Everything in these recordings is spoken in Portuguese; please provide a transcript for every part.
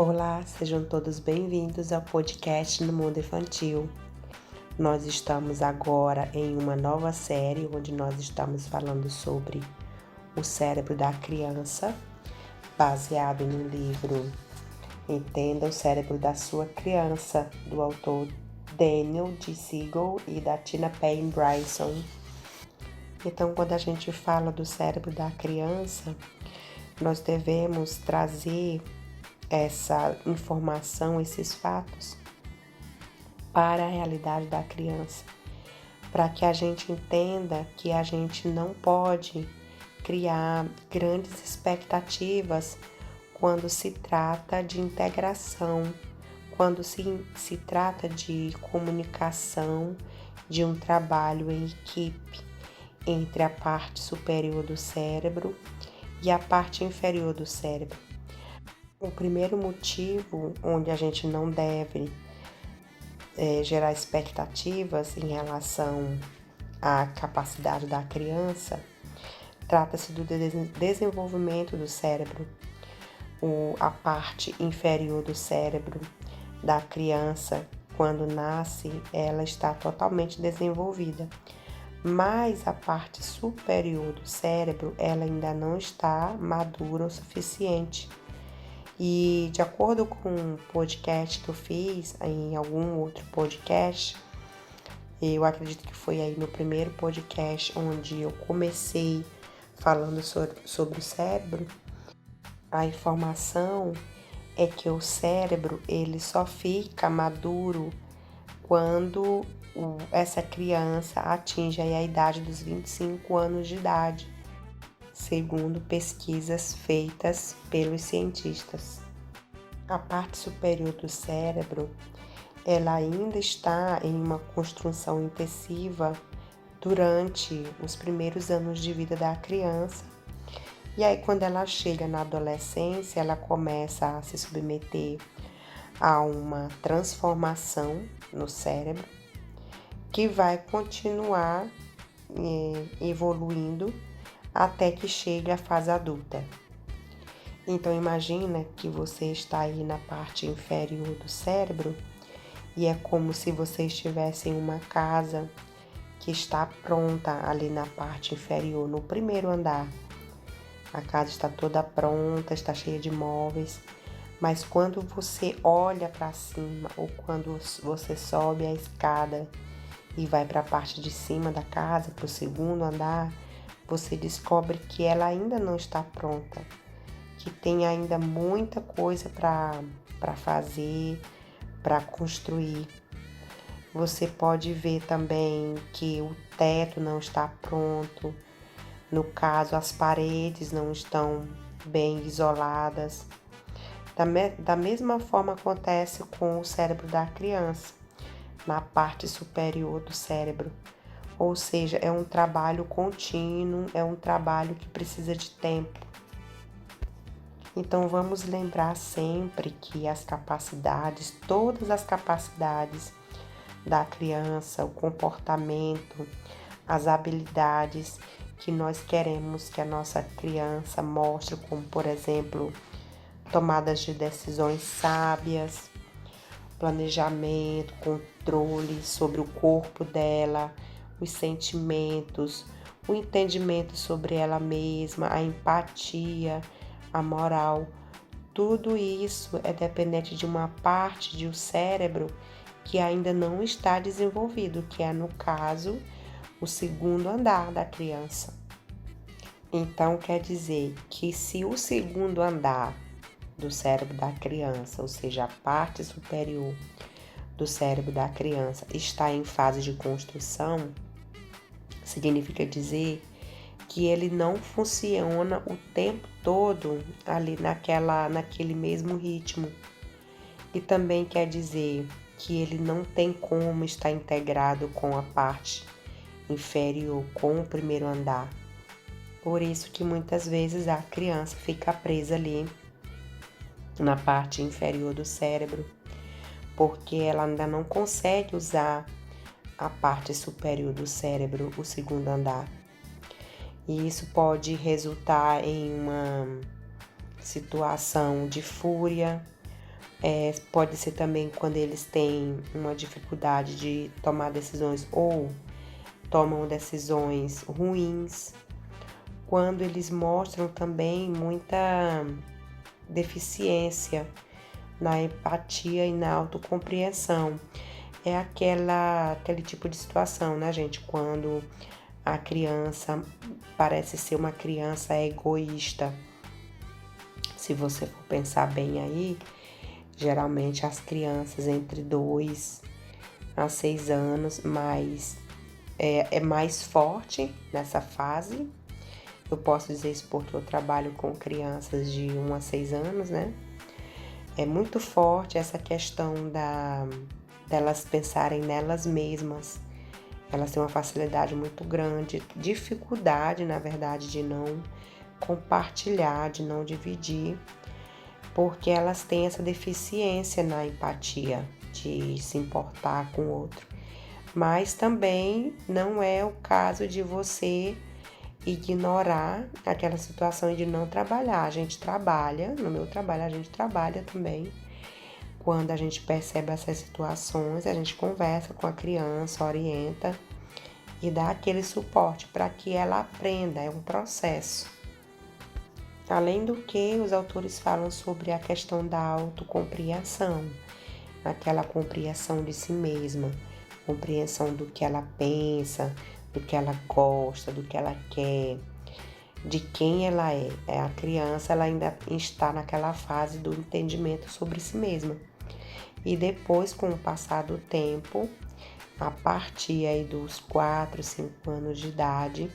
Olá, sejam todos bem-vindos ao podcast No Mundo Infantil. Nós estamos agora em uma nova série onde nós estamos falando sobre o cérebro da criança, baseado no livro Entenda o Cérebro da Sua Criança, do autor Daniel D. Siegel e da Tina Payne Bryson. Então, quando a gente fala do cérebro da criança, nós devemos trazer essa informação, esses fatos, para a realidade da criança, para que a gente entenda que a gente não pode criar grandes expectativas quando se trata de integração, quando se trata de comunicação, de um trabalho em equipe entre a parte superior do cérebro e a parte inferior do cérebro. O primeiro motivo onde a gente não deve gerar expectativas em relação à capacidade da criança trata-se do desenvolvimento do cérebro. A parte inferior do cérebro da criança, quando nasce, ela está totalmente desenvolvida, mas a parte superior do cérebro, ela ainda não está madura o suficiente. E de acordo com um podcast que eu fiz, em algum outro podcast, eu acredito que foi aí no primeiro podcast onde eu comecei falando sobre o cérebro, a informação é que o cérebro ele só fica maduro quando essa criança atinge a idade dos 25 anos de idade, segundo pesquisas feitas pelos cientistas. A parte superior do cérebro, ela ainda está em uma construção intensiva durante os primeiros anos de vida da criança. E aí, quando ela chega na adolescência, ela começa a se submeter a uma transformação no cérebro que vai continuar evoluindo até que chegue à fase adulta. Então imagina que você está aí na parte inferior do cérebro e é como se você estivesse em uma casa que está pronta ali na parte inferior, no primeiro andar. A casa está toda pronta, está cheia de móveis, mas quando você olha para cima ou quando você sobe a escada e vai para a parte de cima da casa, para o segundo andar, você descobre que ela ainda não está pronta, que tem ainda muita coisa para fazer, para construir. Você pode ver também que o teto não está pronto, no caso, as paredes não estão bem isoladas. Da mesma forma acontece com o cérebro da criança, na parte superior do cérebro. Ou seja, é um trabalho contínuo, é um trabalho que precisa de tempo. Então vamos lembrar sempre que as capacidades, todas as capacidades da criança, o comportamento, as habilidades que nós queremos que a nossa criança mostre, como por exemplo, tomadas de decisões sábias, planejamento, controle sobre o corpo dela, os sentimentos, o entendimento sobre ela mesma, a empatia, a moral. Tudo isso é dependente de uma parte do cérebro que ainda não está desenvolvido, que é, no caso, o segundo andar da criança. Então, quer dizer que se o segundo andar do cérebro da criança, ou seja, a parte superior do cérebro da criança, está em fase de construção, significa dizer que ele não funciona o tempo todo ali naquele mesmo ritmo. E também quer dizer que ele não tem como estar integrado com a parte inferior, com o primeiro andar. Por isso que muitas vezes a criança fica presa ali na parte inferior do cérebro, porque ela ainda não consegue usar a parte superior do cérebro, o segundo andar. E isso pode resultar em uma situação de fúria, Pode ser também quando eles têm uma dificuldade de tomar decisões ou tomam decisões ruins, quando eles mostram também muita deficiência na empatia e na autocompreensão. É aquele tipo de situação, né, gente? Quando a criança parece ser uma criança egoísta. Se você for pensar bem aí, geralmente as crianças entre 2 a 6 anos é mais forte nessa fase. Eu posso dizer isso porque eu trabalho com crianças de 1 a 6 anos, né? É muito forte essa questão delas pensarem nelas mesmas. Elas têm uma facilidade muito grande, dificuldade, na verdade, de não compartilhar, de não dividir, porque elas têm essa deficiência na empatia, de se importar com o outro. Mas também não é o caso de você ignorar aquela situação e de não trabalhar. A gente trabalha, no meu trabalho a gente trabalha também. Quando a gente percebe essas situações, a gente conversa com a criança, orienta e dá aquele suporte para que ela aprenda, é um processo. Além do que, os autores falam sobre a questão da autocompreensão, aquela compreensão de si mesma, compreensão do que ela pensa, do que ela gosta, do que ela quer, de quem ela é. A criança, ela ainda está naquela fase do entendimento sobre si mesma. E depois, com o passar do tempo, a partir aí dos 4, 5 anos de idade,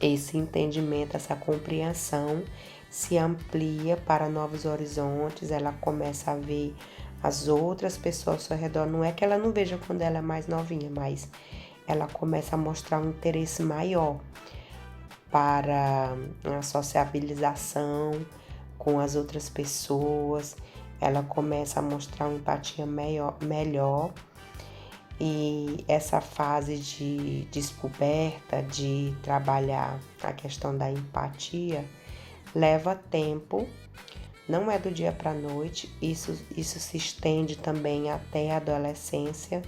esse entendimento, essa compreensão se amplia para novos horizontes, ela começa a ver as outras pessoas ao seu redor. Não é que ela não veja quando ela é mais novinha, mas ela começa a mostrar um interesse maior para a sociabilização com as outras pessoas, ela começa a mostrar uma empatia melhor. E essa fase de descoberta, de trabalhar a questão da empatia, leva tempo, não é do dia para a noite, isso se estende também até a adolescência.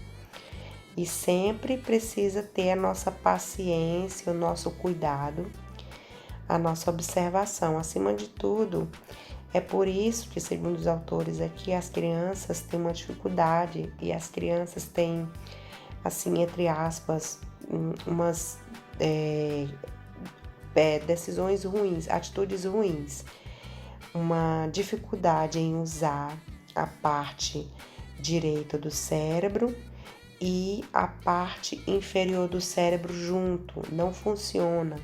E sempre precisa ter a nossa paciência, o nosso cuidado, a nossa observação. Acima de tudo, é por isso que, segundo os autores aqui, as crianças têm uma dificuldade e as crianças têm, assim, entre aspas, umas decisões ruins, atitudes ruins, uma dificuldade em usar a parte direita do cérebro e a parte inferior do cérebro junto, não funciona.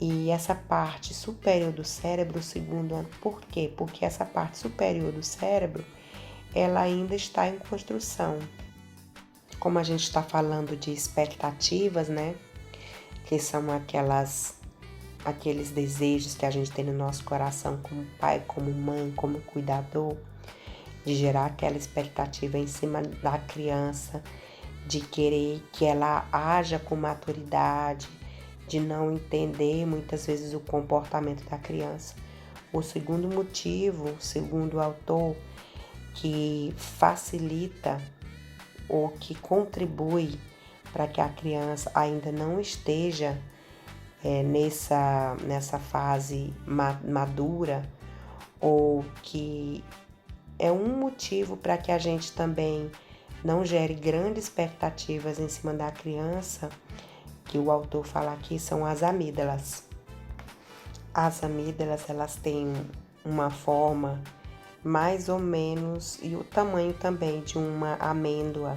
E essa parte superior do cérebro, segundo, por quê? Porque essa parte superior do cérebro, ela ainda está em construção. Como a gente está falando de expectativas, né? Que são aqueles desejos que a gente tem no nosso coração como pai, como mãe, como cuidador, de gerar aquela expectativa em cima da criança, de querer que ela haja com maturidade, de não entender muitas vezes o comportamento da criança. O segundo motivo, segundo o autor, que facilita ou que contribui para que a criança ainda não esteja nessa fase madura, ou que é um motivo para que a gente também não gere grandes expectativas em cima da criança, que o autor fala aqui, são as amígdalas. As amígdalas, elas têm uma forma mais ou menos e o tamanho também de uma amêndoa.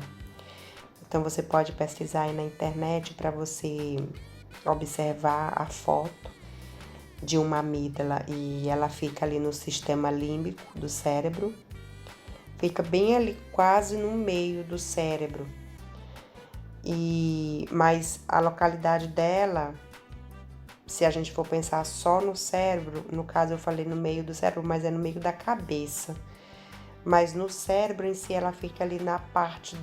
Então você pode pesquisar aí na internet para você observar a foto de uma amígdala e ela fica ali no sistema límbico do cérebro. Fica bem ali, quase no meio do cérebro. Mas a localidade dela, se a gente for pensar só no cérebro, no caso eu falei no meio do cérebro, mas é no meio da cabeça. Mas no cérebro em si, ela fica ali na parte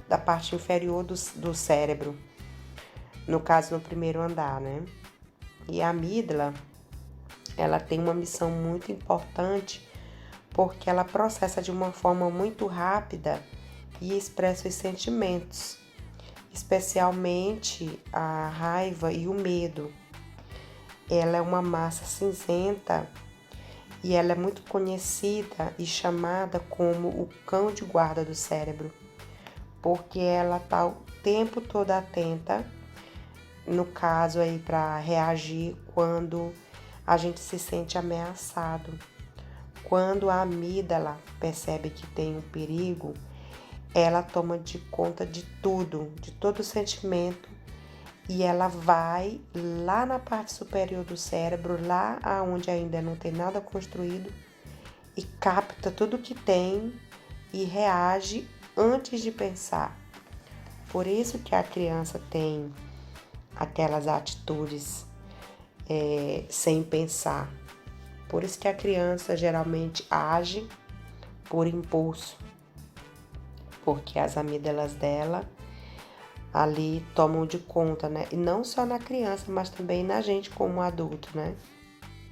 da parte inferior do cérebro. No caso, no primeiro andar, né? E a amígdala, ela tem uma missão muito importante, porque ela processa de uma forma muito rápida e expressa os sentimentos, especialmente a raiva e o medo. Ela é uma massa cinzenta e ela é muito conhecida e chamada como o cão de guarda do cérebro, porque ela está o tempo todo atenta, no caso aí para reagir quando a gente se sente ameaçado. Quando a amígdala percebe que tem um perigo, ela toma de conta de tudo, de todo o sentimento, e ela vai lá na parte superior do cérebro, lá onde ainda não tem nada construído, e capta tudo que tem e reage antes de pensar. Por isso que a criança tem aquelas atitudes sem pensar. Por isso que a criança geralmente age por impulso, porque as amígdalas dela ali tomam de conta, né? E não só na criança, mas também na gente como adulto, né?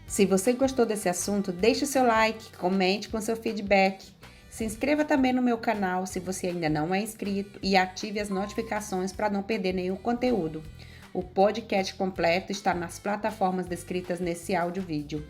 Se você gostou desse assunto, deixe o seu like, comente com seu feedback. Se inscreva também no meu canal se você ainda não é inscrito e ative as notificações para não perder nenhum conteúdo. O podcast completo está nas plataformas descritas nesse áudio-vídeo.